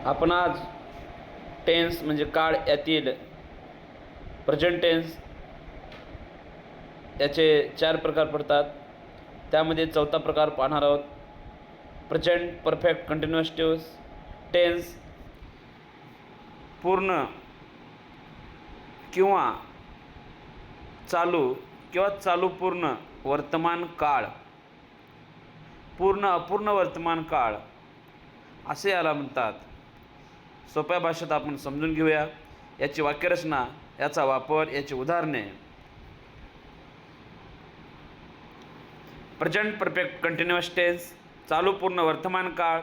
आपण आज टेन्स म्हणजे काळ यातील प्रेझेंट टेन्स याचे 4 प्रकार पडतात. त्यामध्ये चौथा प्रकार पाहणार आहोत. प्रेझेंट परफेक्ट कंटिन्युअस टेन्स पूर्ण किंवा चालू किंवा चालू पूर्ण वर्तमान काळ, पूर्ण अपूर्ण वर्तमान काळ असे याला म्हणतात. सोप्या भाषेत आपण समजून घेऊया. याची वाक्यरचना, याचा वापर, याची उदाहरणे. प्रेझेंट परफेक्ट कंटिन्युअस टेन्स चालू पूर्ण वर्तमान काळ.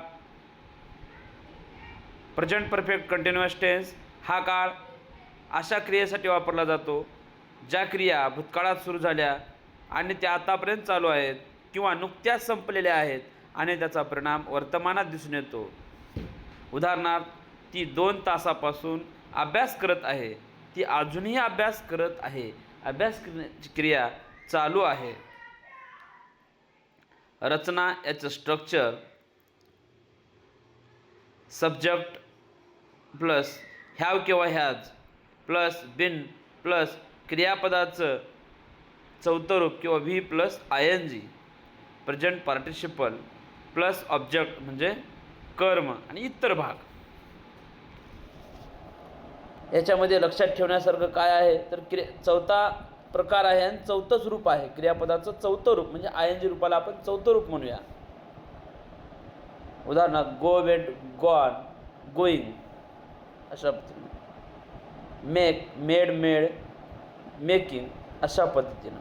प्रेझेंट परफेक्ट कंटिन्युअस टेन्स हा काळ अशा क्रियेसाठी वापरला जातो ज्या क्रिया भूतकाळात सुरू झाल्या आणि त्या आतापर्यंत चालू आहेत किंवा नुकत्याच संपलेल्या आहेत आणि त्याचा परिणाम वर्तमानात दिसून येतो. उदाहरणार्थ, ती 2 तासापासून अभ्यास करत आहे. ती अजूनही अभ्यास करत आहे. अभ्यास करण्याची क्रिया चालू आहे. रचना, याचं स्ट्रक्चर, सब्जेक्ट प्लस हॅव किंवा हॅज प्लस बीन प्लस क्रियापदाचं चौथं रूप किंवा V plus ING, present participle plus object म्हणजे कर्म आणि इतर भाग. याच्यामध्ये लक्षात ठेवण्यासारखं काय आहे तर चौथा प्रकार आहे आणि चौथंच रूप आहे. क्रियापदाचं चौथं रूप म्हणजे ING रूपाला आपण चौथं रूप म्हणूया. उदाहरणार्थ, गो, वेंट, गॉन, गोईंग अशा पद्धतीने. मेक, मेड, मेड, मेकिंग अशा पद्धतीनं.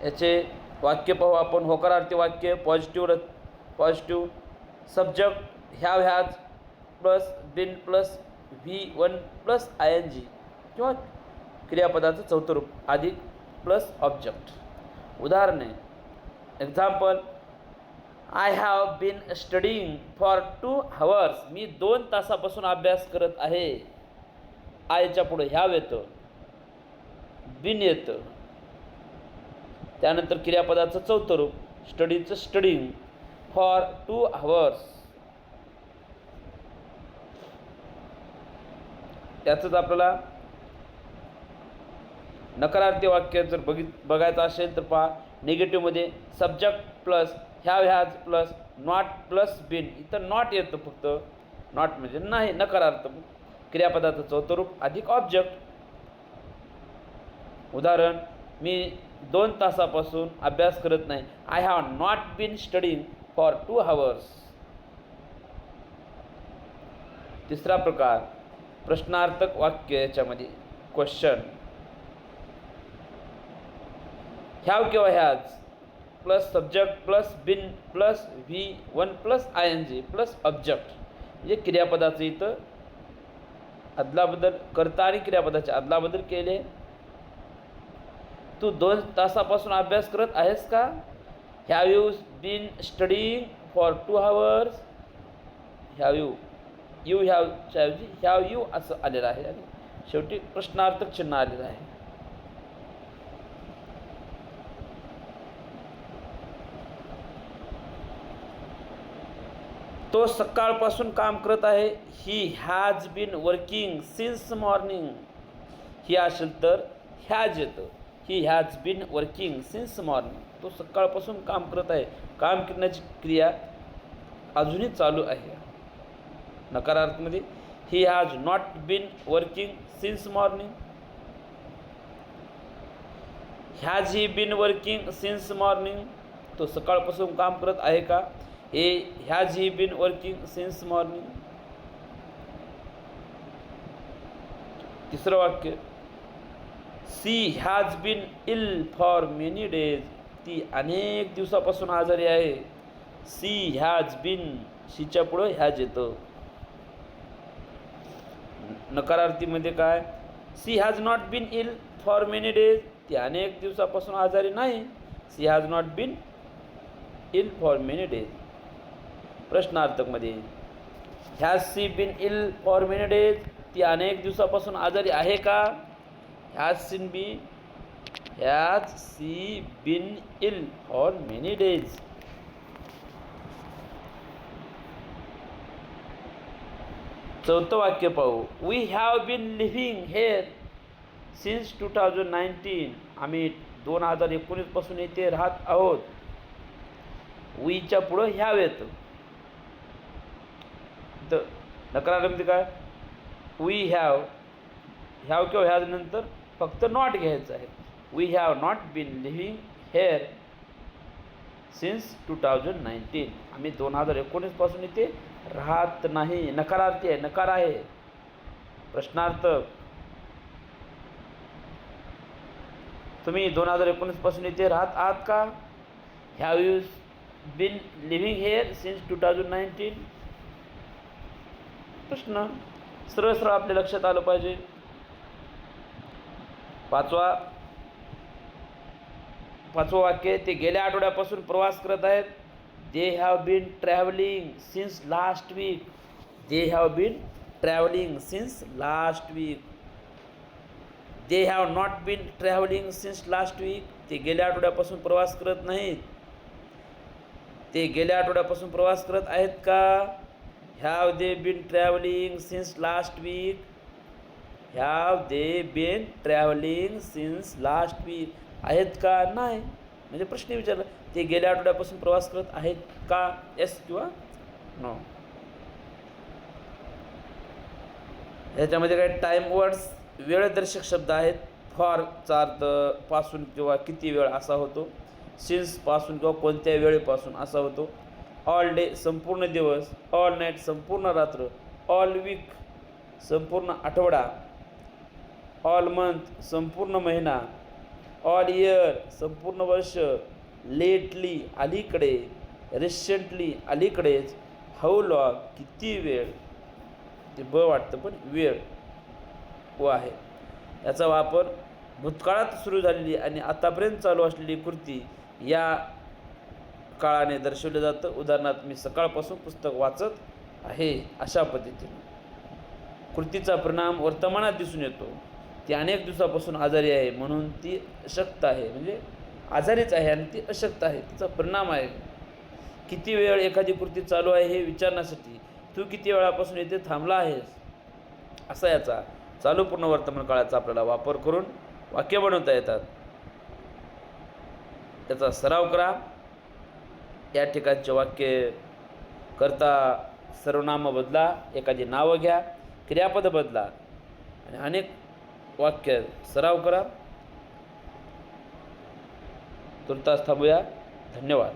याचे वाक्य पाहू आपण. होकारार्थी वाक्य positive subject have has plus been plus V1 plus ING किंवा क्रियापदाचं चौथं रूप अधिक प्लस ऑब्जेक्ट. उदाहरणे. Example, I have been studying for 2 hours. मी 2 तासापासून अभ्यास करत आहे. आयच्या पुढे हॅव येतं, बिन येतं. त्यानंतर क्रियापदाचं चौथं रूप स्टडीचं स्टडिंग फॉर 2 hours. याचंच आपल्याला नकारार्थी वाक्य जर बघायचं असेल तर पहा. निगेटिव्हमध्ये subject plus have has plus not plus been. इथं नॉट येतं फक्त. नॉट म्हणजे नाही, नकारार्थ. क्रियापदाचं चौथं रूप अधिक ऑब्जेक्ट. उदाहरण, मी 2 तासापासून अभ्यास करत नाही. I have not been studying for 2 hours. तिसरा प्रकार प्रश्नार्थक वाक्य. याच्यामध्ये क्वेश्चन. हॅव किंवा has plus subject plus been plus V1 plus ING plus object. म्हणजे क्रियापदाचं इथं अदलाबदल करता आणि क्रियापदाचे अदलाबदल केले. तू 2 तासापासून अभ्यास करत आहेस का? Have you been studying for 2 hours. Have you हॅवच्या ऐवजी हॅव यू असं आलेलं आहे आणि शेवटी प्रश्नार्थक चिन्ह आलेलं आहे. तो सकाळपासून काम करत आहे. He has been working since morning. He असेल तर हॅज येतं. He has been working since morning. तो सकाळपासून काम करत आहे. काम करण्याची क्रिया अजूनही चालू आहे. नकारार्थमध्ये he has not been working since morning. Has he been working since morning. तो सकाळपासून काम करत आहे का? हे has he been working since morning. तिसरं वाक्य, she has been ill for many days. ती अनेक दिवसापासून आजारी आहे. सी हॅज बीन, सीच्या पुढं हॅज येतं. नकारार्थीमध्ये काय? She has not been ill for many days. ती अनेक दिवसापासून आजारी नाही. She has not been ill for many days. प्रश्नार्थकमध्ये has she been ill for many days. ती अनेक दिवसापासून आजारी आहे का? Has she been ill for many days. चौथं वाक्य पाहू. We have been living here since 2019. आम्ही 2019 इथे राहत आहोत. वीच्या पुढं ह्याव येतं. तर नकारात्मक काय? वी हॅव किंवा ह्याच नंतर फक्त नॉट घ्यायचं आहे. We have not been living here since 2019. आम्ही 2019 इथे राहत नाही. नकारार्थी आहे, नकार आहे. प्रश्नार्थक, तुम्ही 2019 इथे राहत आहात का? Have you been living here since 2019? प्रश्न सरळ सरळ आपल्या लक्षात आलं पाहिजे. पाचवं वाक्य. ते गेल्या आठवड्यापासून प्रवास करत आहेत. They have been travelling since last week. They have been travelling since last week. They have not been travelling since last week. ते गेल्या आठवड्यापासून प्रवास करत नाहीत. ते गेल्या आठवड्यापासून प्रवास करत आहेत का? Have they been travelling since last week. Have they been travelling since last week. आहेत का? नाही. म्हणजे प्रश्न विचारला. ते गेल्या आठवड्यापासून प्रवास करत आहेत का? येस किंवा नो. ह्याच्यामध्ये काही टाईम वर्ड्स, वेळदर्शक शब्द आहेत. फॉरचा अर्थ पासून किंवा किती वेळ असा होतो. सिन्स पासून किंवा कोणत्या वेळेपासून असा होतो. ऑल डे संपूर्ण दिवस. ऑल नाईट संपूर्ण रात्र. ऑल वीक संपूर्ण आठवडा. ऑल मंथ संपूर्ण महिना. ऑल इयर संपूर्ण वर्ष. लेटली अलीकडे. रिसेंटली अलीकडेच. हाऊ लॉंग किती वेळ. ते ब वाटतं पण वेळ व आहे. याचा वापर भूतकाळात सुरू झालेली आणि आतापर्यंत चालू असलेली कृती या काळाने दर्शवलं जातं. उदाहरणार्थ, मी सकाळपासून पुस्तक वाचत आहे, अशा पद्धतीने. कृतीचा परिणाम वर्तमानात दिसून येतो. ती अनेक दिवसापासून आजारी आहे म्हणून ती अशक्त आहे. म्हणजे आजारीच आहे आणि ती अशक्त आहे, तिचा परिणाम आहे. किती वेळ एखादी कृती चालू आहे हे विचारण्यासाठी तू किती वेळापासून इथे थांबला आहेस, असा याचा चालू पूर्ण वर्तमान काळाचा आपल्याला वापर करून वाक्य बनवता येतात. त्याचा सराव करा. या ठिकाणचे वाक्य करता सर्वनाम बदला, एखादी नावं घ्या, क्रियापद बदला आणि अनेक वाक्य सराव करा. तुर्तास थांबूया. धन्यवाद.